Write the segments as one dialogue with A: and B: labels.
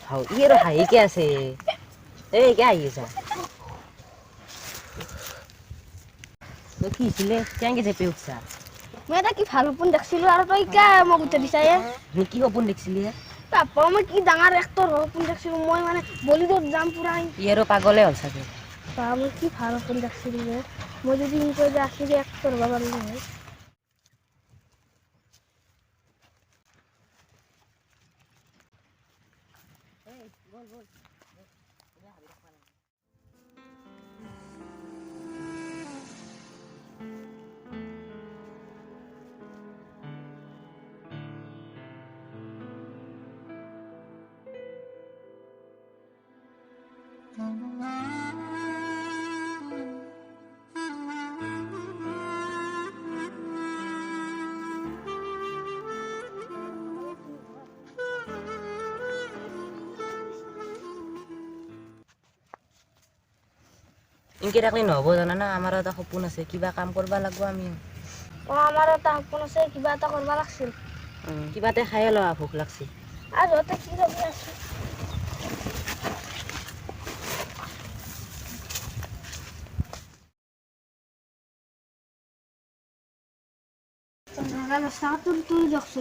A: হাও ই আৰু হাঁহিকে আছে এই কে আহি আছা তই কি হৈছিলে কেনেকে চেপি উঠছা
B: মই এটা কি ভাল সপোন দেখিছিলো আৰু তই কিয় মোক উঠাই দিছায়ে
A: কি সপোন দেখিছিলি
B: পাপা মই কি ডাঙৰ এক্টৰ সপোন দেখিছিলো মই মানে বলিউডত যাম পুৰা
A: ই আৰু পাগলে হ'ল চাগে
B: মই কি ভাল সপোন দেখিছিলো যে মই যদি ইনকৈ যে আছিলি এক্টৰ হ'ব পাৰিলো হয়
A: ইনকে থাকলে নহ'ব জানা না আমাৰো এটা সপোন আছে কিবা কাম কৰিব লাগিব আমি
B: আমাৰ এটা সপোন আছে কিবা এটা কৰিব লাগিছিল
A: কিবা এটা খাই লোৱা ভোক লাগছি
B: আৰু তই কি ভাবি আছো তুই যাকছো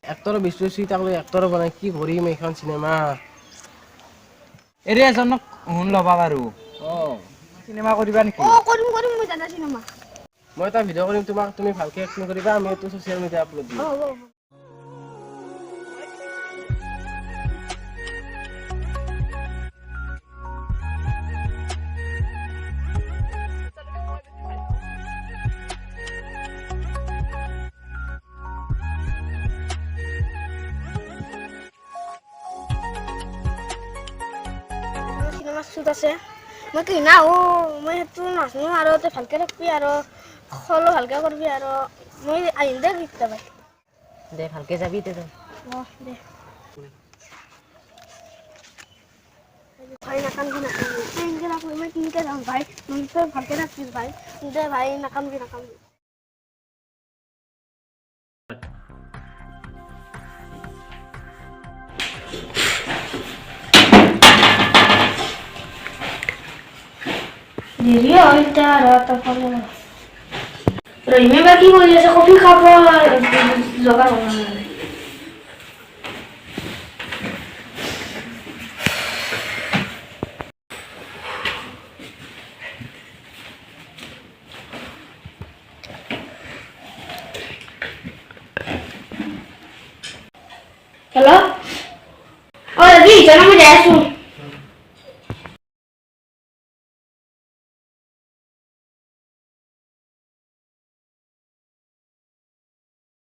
C: এক্টৰ বিশ্ব তাকলৈ এক্টৰ বনাই কি কৰিম এইখন চিনেমা
D: এৰে এজনক শুন ল'বা বাৰু চিনেমা কৰিবা নেকি
B: কৰিম মই দাদা চিনেমা
C: মই এটা ভিডিঅ' কৰিম তোমাক তুমি ভালকে এক্টিং কৰিবা আমি এইটো ছ'চিয়েল মিডিয়া আপলোড দিম
B: হ'ব চিনেমা শ্বুট আছে মই কি না মই সেইটো নাজানো আৰু তই ভালকে থাকবি আৰু খলো ভালকে কৰবি আৰু মই আহিম দে কেতিয়াবা
A: দে ভালকে যাবি দে
B: দে ভাই নাকামবি মই কিনকে যাম ভাই তই ভালকে থাকবি ভাই দে ভাই নাকামবি দেৰি হ'ল এতিয়া আৰু ৰহিমে বা কি কৰি আছে কফি খাব যোগাৰ হোৱা নাই হেল্ল' ৰাজি জানা মই যাই আছো